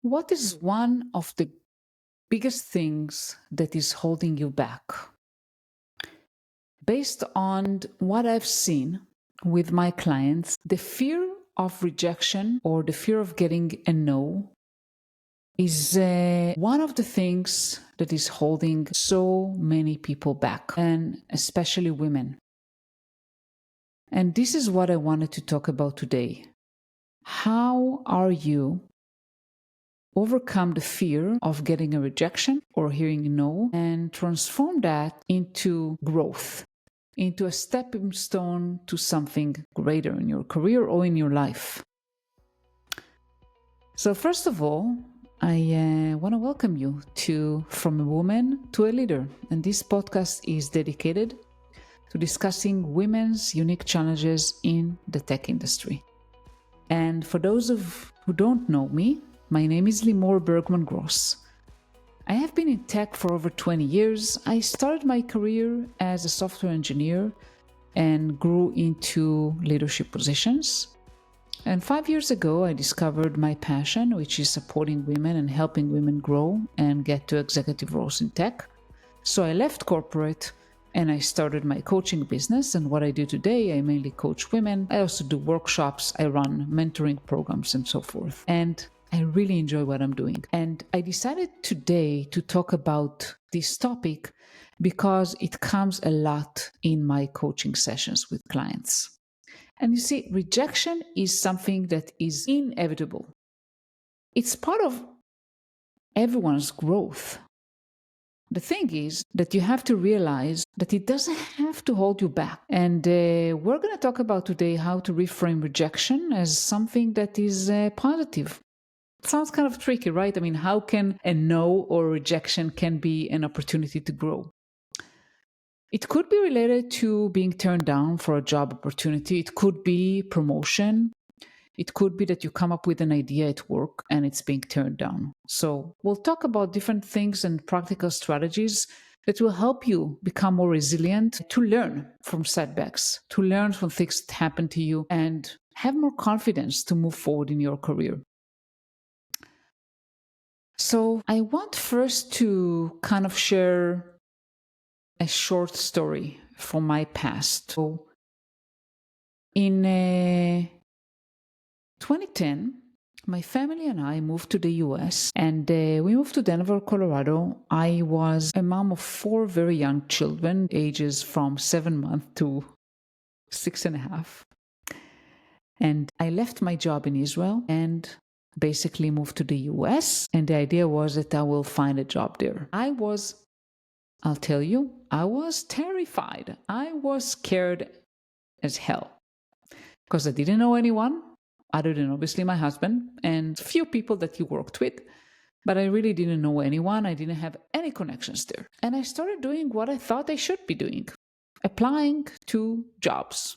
What is one of the biggest things that is holding you back? Based on what I've seen with my clients, the fear of rejection or the fear of getting a no is one of the things that is holding so many people back, and especially women. And this is what I wanted to talk about today. How are you overcome the fear of getting a rejection or hearing no and transform that into growth, into a stepping stone to something greater in your career or in your life? So, first of all, I want to welcome you to From a Woman to a Leader. And this podcast is dedicated to discussing women's unique challenges in the tech industry. And for those who don't know me, my name is Limor Bergman Gross. I have been in tech for over 20 years. I started my career as a software engineer and grew into leadership positions. And 5 years ago, I discovered my passion, which is supporting women and helping women grow and get to executive roles in tech. So I left corporate and I started my coaching business. And what I do today, I mainly coach women. I also do workshops, I run mentoring programs and so forth. And I really enjoy what I'm doing. And I decided today to talk about this topic because it comes a lot in my coaching sessions with clients. And you see, rejection is something that is inevitable. It's part of everyone's growth. The thing is that you have to realize that it doesn't have to hold you back. And we're going to talk about today how to reframe rejection as something that is positive. It sounds kind of tricky, right? I mean, how can a no or rejection can be an opportunity to grow? It could be related to being turned down for a job opportunity. It could be promotion. It could be that you come up with an idea at work and it's being turned down. So we'll talk about different things and practical strategies that will help you become more resilient, to learn from setbacks, to learn from things that happen to you, and have more confidence to move forward in your career. So I want first to kind of share a short story from my past. So in 2010, my family and I moved to the US, and we moved to Denver, Colorado. I was a mom of 4 very young children, ages from 7 months to 6.5. And I left my job in Israel and basically moved to the US. And the idea was that I will find a job there. I'll tell you, I was terrified. I was scared as hell because I didn't know anyone other than obviously my husband and a few people that he worked with. But I really didn't know anyone. I didn't have any connections there. And I started doing what I thought I should be doing, applying to jobs.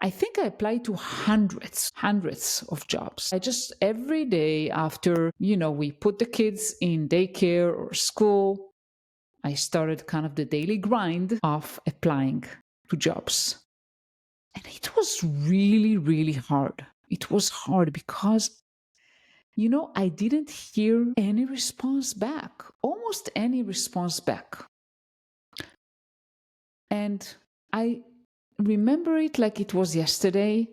I think I applied to hundreds of jobs. I just every day after, we put the kids in daycare or school, I started kind of the daily grind of applying to jobs. And it was really, really hard. It was hard because, I didn't hear any response back, almost any response back. And I remember it like it was yesterday.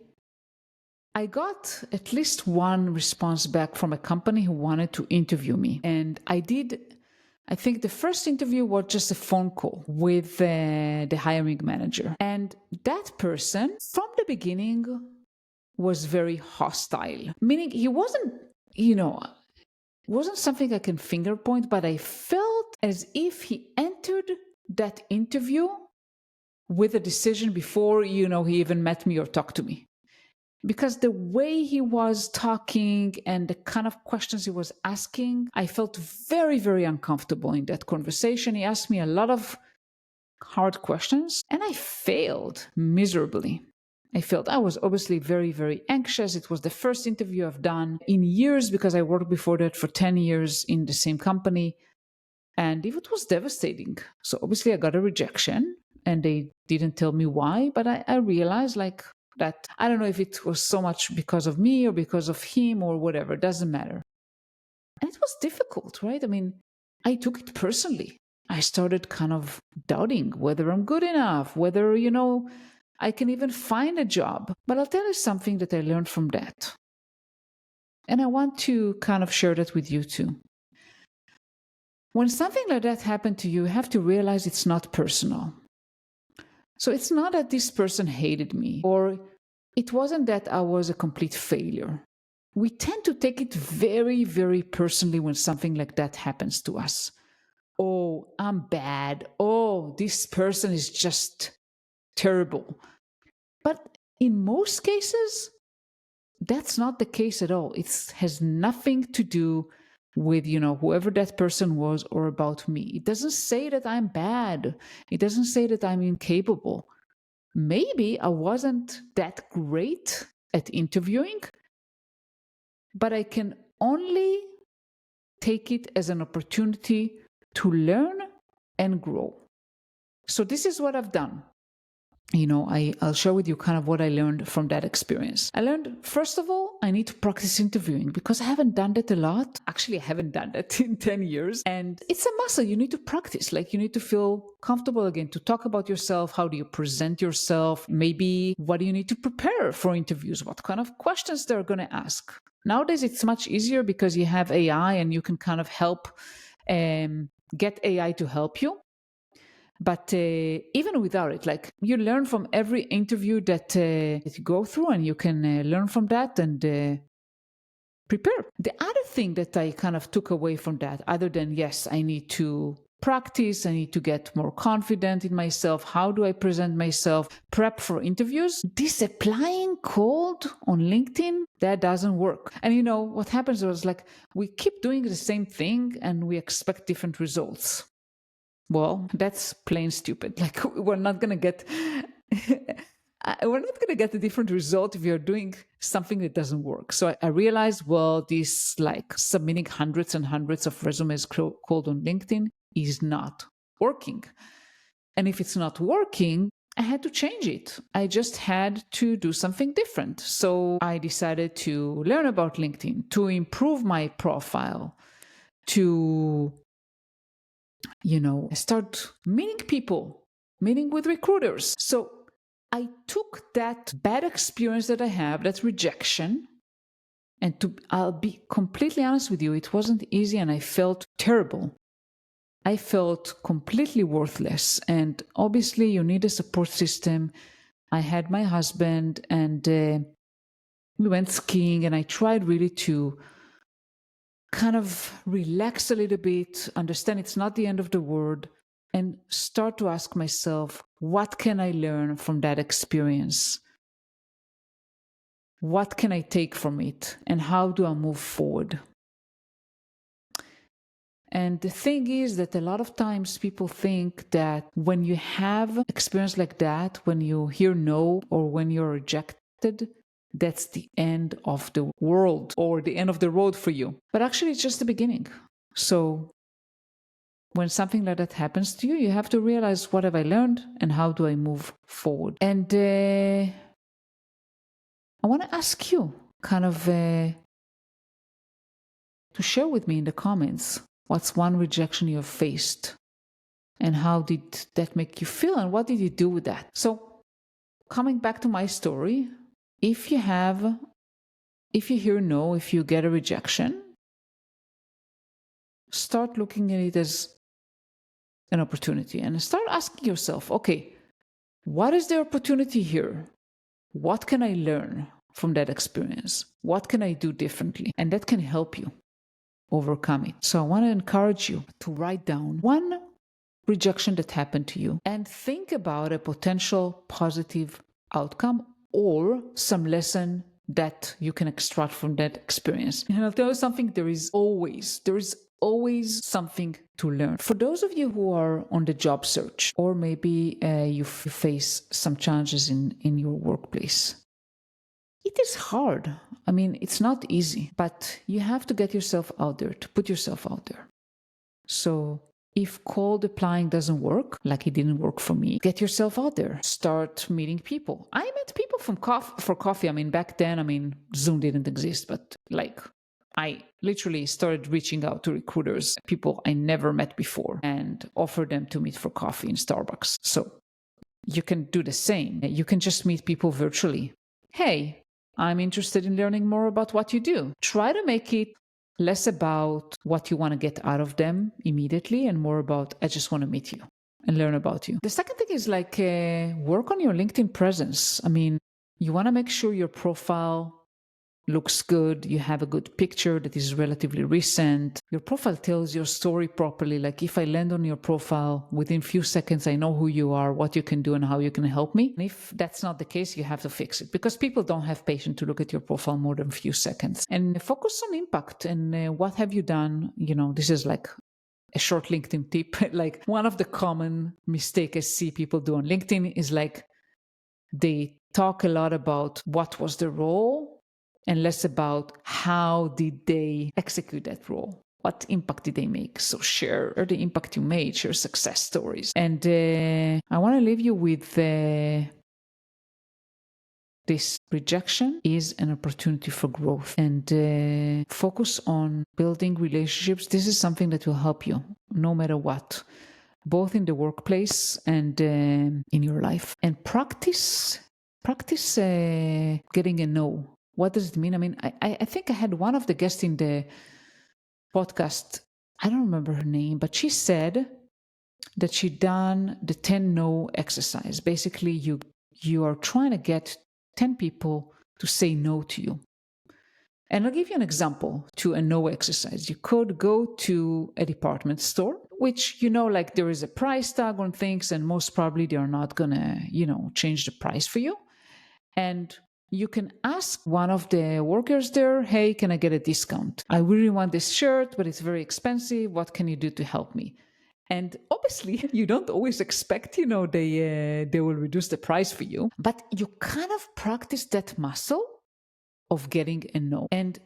I got at least one response back from a company who wanted to interview me. And I think the first interview was just a phone call with the hiring manager. And that person, from the beginning, was very hostile. Meaning he wasn't something I can finger point, but I felt as if he entered that interview with a decision before, he even met me or talked to me. Because the way he was talking and the kind of questions he was asking, I felt very, very uncomfortable in that conversation. He asked me a lot of hard questions and I failed miserably. I was obviously very, very anxious. It was the first interview I've done in years because I worked before that for 10 years in the same company. And it was devastating. So obviously I got a rejection and they didn't tell me why, but I realized that I don't know if it was so much because of me or because of him or whatever, it doesn't matter. And it was difficult, right? I mean, I took it personally. I started kind of doubting whether I'm good enough, whether, I can even find a job. But I'll tell you something that I learned from that. And I want to kind of share that with you too. When something like that happened to you, you have to realize it's not personal. So it's not that this person hated me, or it wasn't that I was a complete failure. We tend to take it very, very personally when something like that happens to us. Oh, I'm bad. Oh, this person is just terrible. But in most cases, that's not the case at all. It has nothing to do with, whoever that person was or about me. It doesn't say that I'm bad. It doesn't say that I'm incapable. Maybe I wasn't that great at interviewing, but I can only take it as an opportunity to learn and grow. So this is what I've done. I'll share with you kind of what I learned from that experience. I learned, first of all, I need to practice interviewing because I haven't done that a lot. Actually, I haven't done that in 10 years. And it's a muscle you need to practice. Like, you need to feel comfortable again to talk about yourself. How do you present yourself? Maybe what do you need to prepare for interviews? What kind of questions they're going to ask? Nowadays, it's much easier because you have AI and you can kind of help get AI to help you. But even without it, like, you learn from every interview that you go through, and you can learn from that and prepare. The other thing that I kind of took away from that, other than, yes, I need to practice, I need to get more confident in myself. How do I present myself? Prep for interviews. This applying cold on LinkedIn, that doesn't work. And what happens was, like, we keep doing the same thing and we expect different results. Well, that's plain stupid. Like, we're not going to get a different result if you're doing something that doesn't work. So I realized, well, this, like, submitting hundreds and hundreds of resumes cold on LinkedIn is not working. And if it's not working, I had to change it. I just had to do something different. So I decided to learn about LinkedIn, to improve my profile, to start meeting people, meeting with recruiters. So I took that bad experience that I have, that rejection, and I'll be completely honest with you, it wasn't easy and I felt terrible. I felt completely worthless. And obviously you need a support system. I had my husband and we went skiing, and I tried really to kind of relax a little bit, understand it's not the end of the world, and start to ask myself, what can I learn from that experience? What can I take from it? And how do I move forward? And the thing is that a lot of times people think that when you have experience like that, when you hear no, or when you're rejected, that's the end of the world or the end of the road for you. But actually, it's just the beginning. So when something like that happens to you, you have to realize, what have I learned and how do I move forward? And I want to ask you kind of to share with me in the comments, what's one rejection you've faced and how did that make you feel and what did you do with that? So coming back to my story, if you hear no, if you get a rejection, start looking at it as an opportunity and start asking yourself, okay, what is the opportunity here? What can I learn from that experience? What can I do differently? And that can help you overcome it. So I want to encourage you to write down one rejection that happened to you and think about a potential positive outcome or some lesson that you can extract from that experience. And I'll tell you something, there is always something to learn. For those of you who are on the job search, or maybe you face some challenges in your workplace, it is hard. I mean, it's not easy, but you have to get yourself out there, to put yourself out there. So if cold applying doesn't work, like it didn't work for me, get yourself out there. Start meeting people. I met people for coffee. I mean, back then, Zoom didn't exist, but like I literally started reaching out to recruiters, people I never met before, and offered them to meet for coffee in Starbucks. So you can do the same. You can just meet people virtually. Hey, I'm interested in learning more about what you do. Try to make it less about what you want to get out of them immediately and more about, I just want to meet you and learn about you. The second thing is work on your LinkedIn presence. I mean, you want to make sure your profile looks good, you have a good picture that is relatively recent, your profile tells your story properly. Like if I land on your profile, within few seconds I know who you are, what you can do, and how you can help me. And if that's not the case, you have to fix it, because people don't have patience to look at your profile more than a few seconds. And focus on impact and what have you done. This is like a short LinkedIn tip. Like one of the common mistakes I see people do on LinkedIn is they talk a lot about what was the role and less about how did they execute that role. What impact did they make? So share the impact you made, share success stories. And I want to leave you with this: rejection is an opportunity for growth, and focus on building relationships. This is something that will help you no matter what, both in the workplace and in your life. And practice getting a no. What does it mean? I mean, I think I had one of the guests in the podcast, I don't remember her name, but she said that she'd done the 10 no exercise. Basically, you are trying to get 10 people to say no to you. And I'll give you an example to a no exercise. You could go to a department store, which, like there is a price tag on things, and most probably they're not gonna, change the price for you. And you can ask one of the workers there, hey, can I get a discount? I really want this shirt, but it's very expensive. What can you do to help me? And obviously, you don't always expect, they will reduce the price for you. But you kind of practice that muscle of getting a no. And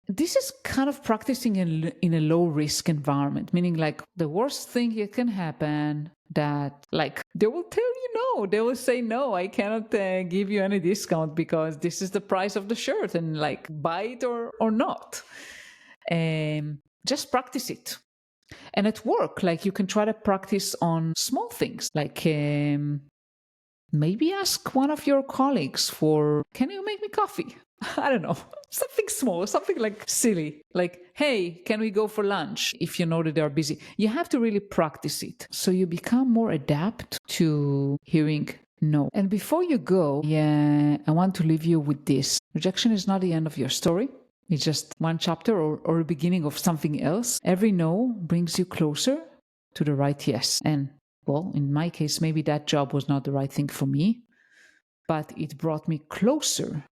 this is kind of practicing in a low risk environment, meaning like the worst thing that can happen that they will tell you no. They will say, no, I cannot give you any discount because this is the price of the shirt, and buy it or not. Just practice it. And at work, you can try to practice on small things, maybe ask one of your colleagues for, can you make me coffee? I don't know, something small, something silly, hey, can we go for lunch? If you know that they're busy, you have to really practice it. So you become more adept to hearing no. And before you go, I want to leave you with this. Rejection is not the end of your story. It's just one chapter or a beginning of something else. Every no brings you closer to the right yes. And well, in my case, maybe that job was not the right thing for me, but it brought me closer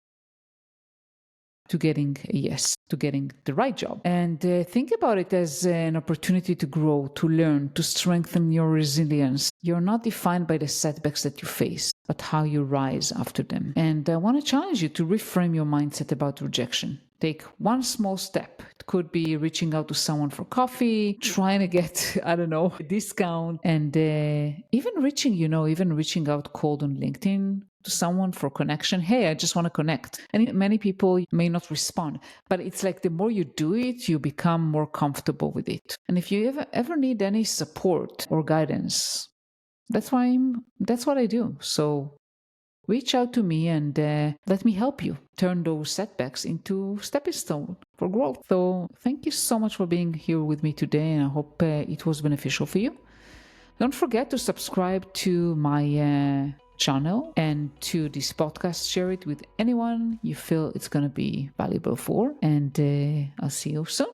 to getting a yes, to getting the right job. And think about it as an opportunity to grow, to learn, to strengthen your resilience. You're not defined by the setbacks that you face, but how you rise after them. And I want to challenge you to reframe your mindset about rejection. Take one small step. It could be reaching out to someone for coffee, trying to get, a discount, and even reaching out cold on LinkedIn to someone for connection. Hey, I just want to connect. And many people may not respond, but it's the more you do it, you become more comfortable with it. And if you ever need any support or guidance, that's what I do. So reach out to me and let me help you turn those setbacks into stepping stone for growth. So thank you so much for being here with me today, and I hope it was beneficial for you. Don't forget to subscribe to my channel and to this podcast. Share it with anyone you feel it's going to be valuable for, and I'll see you soon.